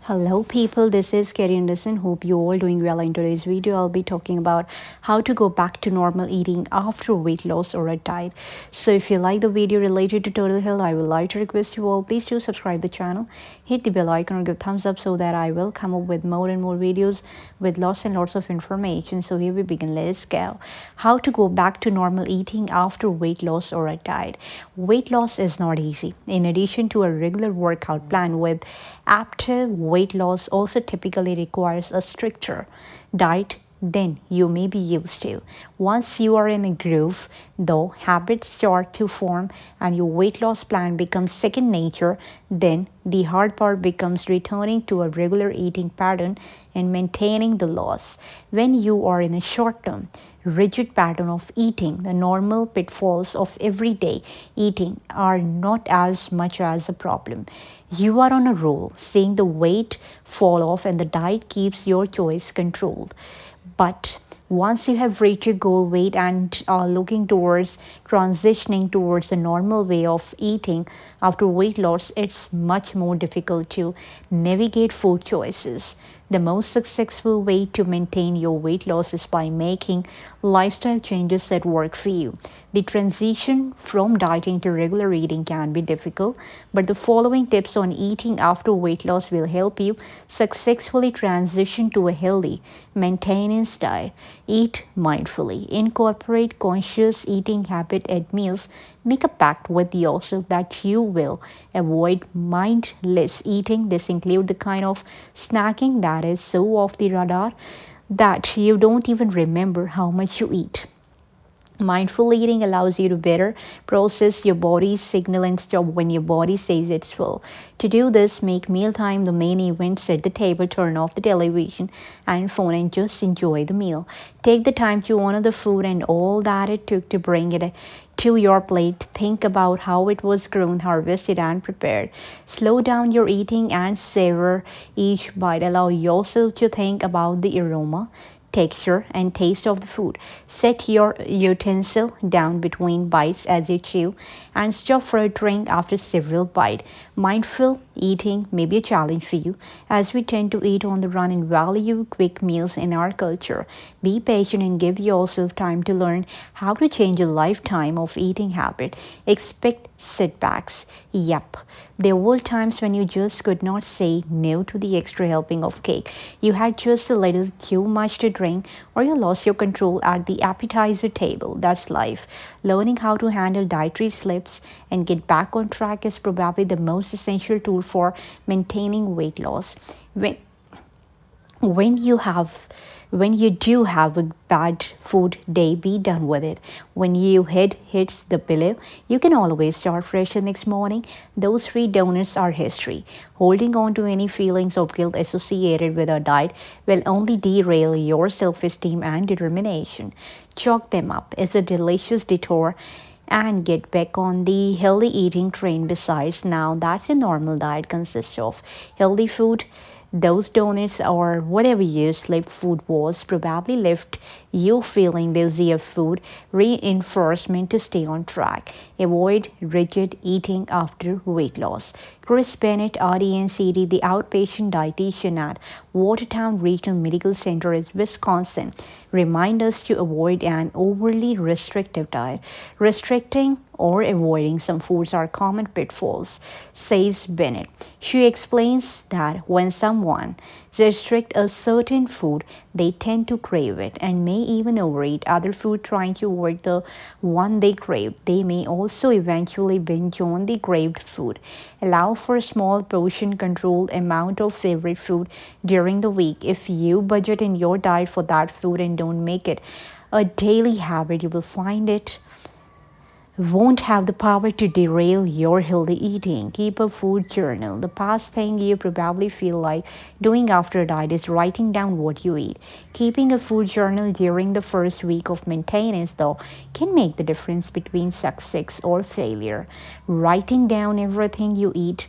Hello people, this is Kerry Anderson. Hope you all doing well. In today's video, I'll be talking about how to go back to normal eating after weight loss or a diet. So if you like the video related to total health, I would like to request you all, please do subscribe the channel, hit the bell icon or give thumbs up so that I will come up with more and more videos with lots and lots of information. So here we begin. Let's go. How to go back to normal eating after weight loss or a diet. Weight loss is not easy. In addition to a regular workout plan with Aaptiv, weight loss also typically requires a stricter diet than you may be used to. Once you are in a groove, though, habits start to form and your weight loss plan becomes second nature, then the hard part becomes returning to a regular eating pattern and maintaining the loss. When you are in a short term, rigid pattern of eating, the normal pitfalls of everyday eating are not as much as a problem. You are on a roll, seeing the weight fall off and the diet keeps your choice controlled. But once you have reached your goal weight and are looking towards transitioning towards a normal way of eating after weight loss, it's much more difficult to navigate food choices. The most successful way to maintain your weight loss is by making lifestyle changes that work for you. The transition from dieting to regular eating can be difficult, but the following tips on eating after weight loss will help you successfully transition to a healthy maintenance diet. Eat mindfully. Incorporate conscious eating habit at meals. Make a pact with yourself that you will avoid mindless eating. This includes the kind of snacking that is so off the radar that you don't even remember how much you eat. Mindful eating allows you to better process your body's signaling stop when your body says it's full. To do this, make mealtime the main event, set the table, turn off the television and phone and just enjoy the meal. Take the time to honor the food and all that it took to bring it to your plate. Think about how it was grown, harvested and prepared. Slow down your eating and savor each bite. Allow yourself to think about the aroma, texture and taste of the food. Set your utensil down between bites as you chew and stop for a drink after several bites. Mindful eating may be a challenge for you as we tend to eat on the run and value quick meals in our culture. Be patient and give yourself time to learn how to change a lifetime of eating habit. Expect setbacks. Yep, there were times when you just could not say no to the extra helping of cake. You had just a little too much to drink or you lost your control at the appetizer table. That's life. Learning how to handle dietary slips and get back on track is probably the most essential tool for maintaining weight loss. When you have when you do have a bad food day, be done with it. When your head hits the pillow, you can always start fresh the next morning. Those three donuts are history. Holding on to any feelings of guilt associated with a diet will only derail your self-esteem and determination. Chalk them up as a delicious detour and get back on the healthy eating train. Besides, now that's a normal diet consists of healthy food. Those donuts or whatever your sleep food was probably left you feeling dizzy of food reinforcement to stay on track. Avoid rigid eating after weight loss. Chris Bennett, RDNCD, the outpatient dietitian at Watertown Regional Medical Center in Wisconsin, remind us to avoid an overly restrictive diet. Restricting or avoiding some foods are common pitfalls, says Bennett. She explains that when someone restricts a certain food, they tend to crave it and may even overeat other food trying to avoid the one they crave. They may also eventually binge on the craved food. Allow for a small portion controlled amount of favorite food during the week. If you budget in your diet for that food and don't make it a daily habit, you will find it won't have the power to derail your healthy eating. Keep a food journal. The past thing you probably feel like doing after a diet is writing down what you eat. Keeping a food journal during the first week of maintenance, though, can make the difference between success or failure. Writing down everything you eat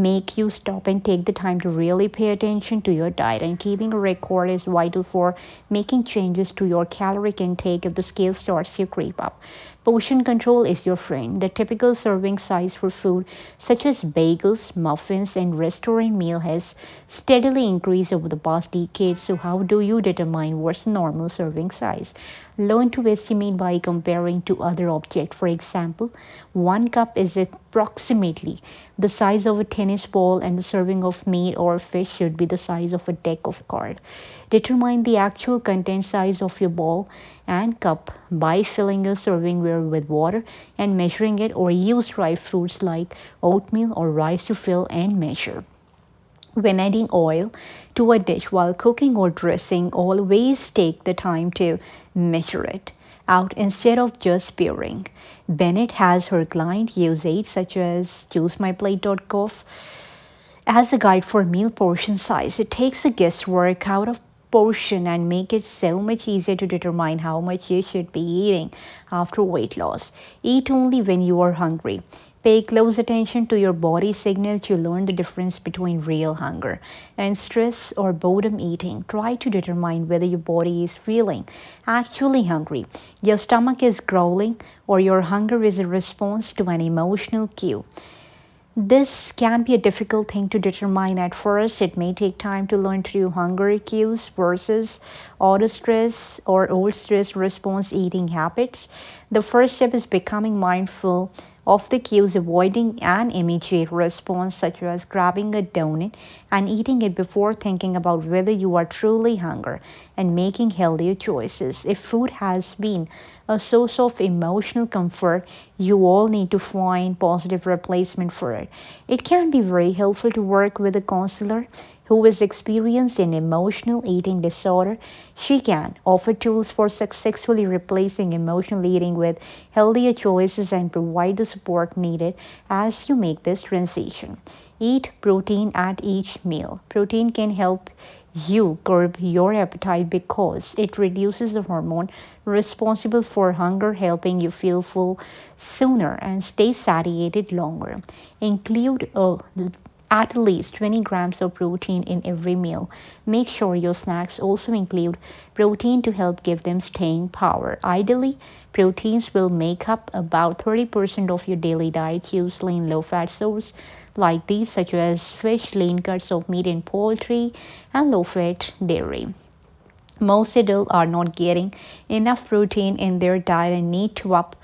make you stop and take the time to really pay attention to your diet. And keeping a record is vital for making changes to your caloric intake if the scale starts to creep up. Portion control is your friend. The typical serving size for food such as bagels, muffins, and restaurant meal has steadily increased over the past decade. So how do you determine what's the normal serving size? Learn to estimate by comparing to other objects. For example, 1 cup is approximately the size of a tennis ball, and the serving of meat or fish should be the size of a deck of cards. Determine the actual content size of your bowl and cup by filling a servingware with water and measuring it, or use dry fruits like oatmeal or rice to fill and measure. When adding oil to a dish while cooking or dressing, always take the time to measure it out instead of just pouring. Bennett has her client use aids such as ChooseMyPlate.com as a guide for meal portion size. It takes the guesswork out of portion and make it so much easier to determine how much you should be eating after weight loss. Eat only when you are hungry. Pay close attention to your body signal to learn the difference between real hunger and stress or boredom eating. Try to determine whether your body is feeling actually hungry, your stomach is growling, or your hunger is a response to an emotional cue. This can be a difficult thing to determine at first. It may take time to learn through hunger cues versus auto stress or old stress response eating habits. The first step is becoming mindful of the cues, avoiding an immediate response such as grabbing a donut and eating it before thinking about whether you are truly hungry, and making healthier choices. If food has been a source of emotional comfort, you all need to find positive replacement for it. It can be very helpful to work with a counselor who is experienced in emotional eating disorder. She can offer tools for successfully replacing emotional eating with healthier choices and provide the support needed as you make this transition. Eat protein at each meal. Protein can help you curb your appetite because it reduces the hormone responsible for hunger, helping you feel full sooner and stay satiated longer. Include at least 20 grams of protein in every meal. Make sure your snacks also include protein to help give them staying power. Ideally, proteins will make up about 30% of your daily diet, usually in low-fat sources like these, such as fish, lean cuts of meat and poultry, and low-fat dairy. Most adults are not getting enough protein in their diet and need to up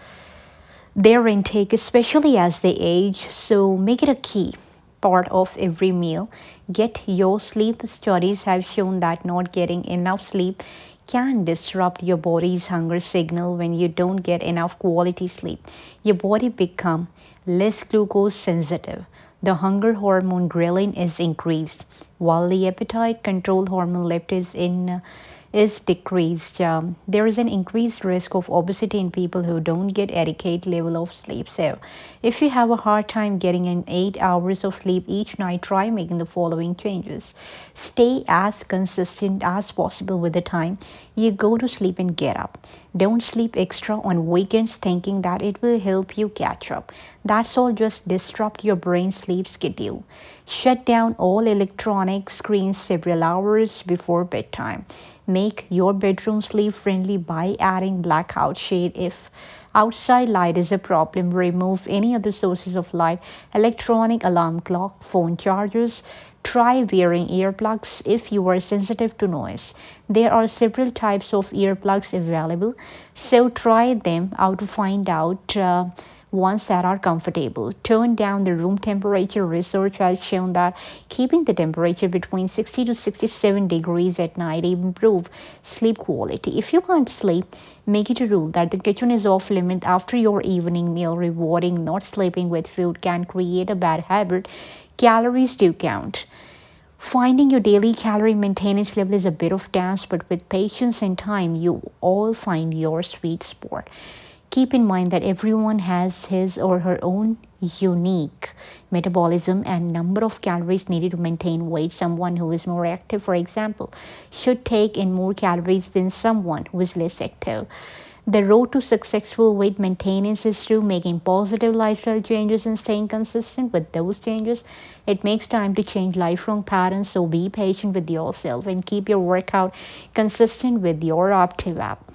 their intake, especially as they age, so make it a key part of every meal. Get your sleep. Studies have shown that not getting enough sleep can disrupt your body's hunger signal. When you don't get enough quality sleep, your body becomes less glucose sensitive. The hunger hormone ghrelin is increased, while the appetite control hormone leptin is decreased. There is an increased risk of obesity in people who don't get adequate level of sleep. So if you have a hard time getting in 8 hours of sleep each night, try making the following changes. Stay as consistent as possible with the time you go to sleep and get up. Don't sleep extra on weekends thinking that it will help you catch up. That's all just disrupt your brain's sleep schedule. Shut down all electronic screens several hours before bedtime. Make your bedroom sleep friendly by adding blackout shade. If outside light is a problem, remove any other sources of light, electronic alarm clock, phone chargers. Try wearing earplugs if you are sensitive to noise. There are several types of earplugs available, so try them out to find out ones that are comfortable. Turn down the room temperature. Research has shown that keeping the temperature between 60 to 67 degrees at night improves sleep quality. If you can't sleep, make it a rule that the kitchen is off limit after your evening meal. Rewarding not sleeping with food can create a bad habit. Calories do count. Finding your daily calorie maintenance level is a bit of dance, but with patience and time, you all find your sweet spot. Keep in mind that everyone has his or her own unique metabolism and number of calories needed to maintain weight. Someone who is more active, for example, should take in more calories than someone who is less active. The road to successful weight maintenance is through making positive lifestyle changes and staying consistent with those changes. It makes time to change lifelong patterns, so be patient with yourself and keep your workout consistent with your Aaptiv app.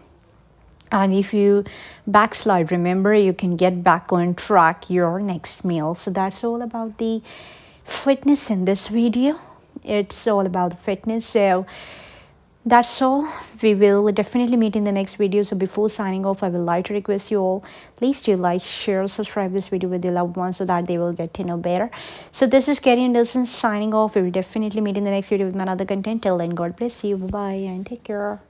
And if you backslide, remember you can get back on track your next meal. So that's all about the fitness in this video. It's all about the fitness. So that's all. We will definitely meet in the next video. So before signing off, I would like to request you all, please do like, share, subscribe this video with your loved ones so that they will get to know better. So this is Kerry Anderson signing off. We will definitely meet in the next video with another content. Till then, God bless you. Bye bye and take care.